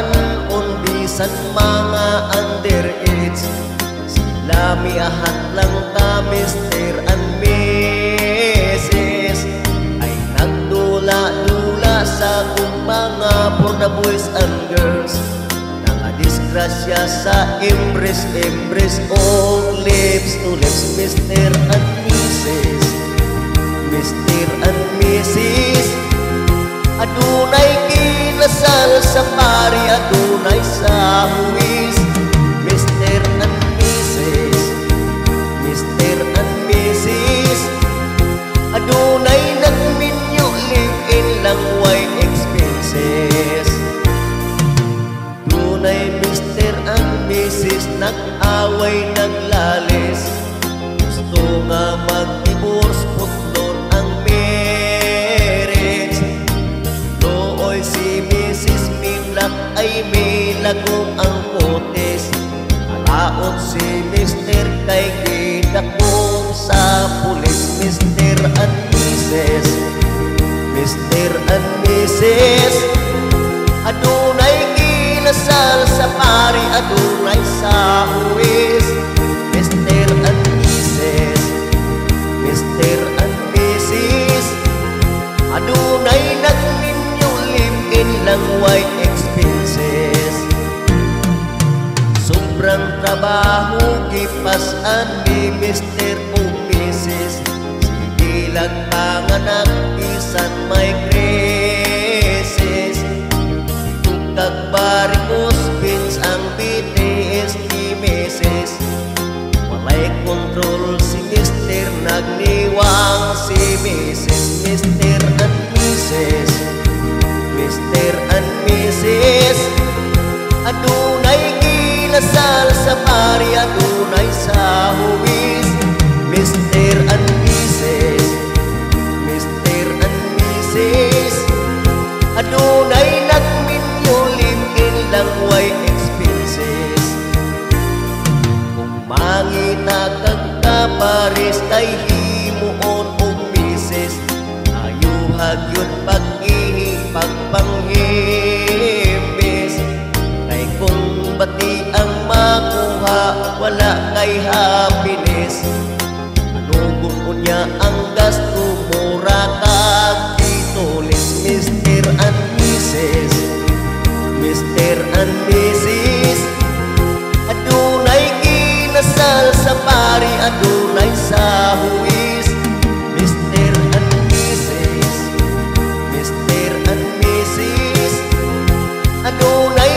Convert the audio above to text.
kanon bisan mga underage. Sila miahat lang ka Mr. and Mrs. Ay nagdula-dula sa kung mga for the boys and girls. Nangadisgrasya sa embrace o lips to lips. Mr. and Mrs. Mr. and Mrs. Adunay kinasal sa pari, adunay sa huwis. Mr. and Mrs. Mr. and Mrs. Adunay nagminyo, live-in lang, way expenses. Dunay Mr. and Mrs. nag-away, naglalis. Gusto nga mag-divorce, putlon ang marriage. Looy si Mrs. Milak ay may lagom ang potes. Alaot si Mr. kay gidakong sa pulis. Mr. and Mrs. Mr. and Mrs. Adunay kinasal sa pari, adunay sa huwis. Mr. and Mrs. Mr. and Mrs. Adunay nagminyo, live-in lang, way expenses. Sobrang trabaho gipasan ni Mr. o Mrs. Sige lang panganak, bisan may krisis. Kagbarikos pins ang BTS ni Mrs. Walay kontrol si Mr. nagniwang si Mrs. Mr. and Mrs. Mr. and Mrs. Adunay kinasal sa pari, adunay sa huwis. Mr. and Mrs. Mr. and Mrs. Adunay nagminyo, live-in lang, way expenses. Kung mangita kag kaparis kay himuon o Mrs. Ayuhag yun pag-ihing pagpanghimbis. Kay kung bati ang makuha, wala kay happiness. Anugon niya ang gasto, mura kag kitulis. Mr. and Mrs. Mr. and Mrs. Adunay kinasal sa pari, adunay sa huwis. Mr. and Mrs. Mr. and Mrs. Adunay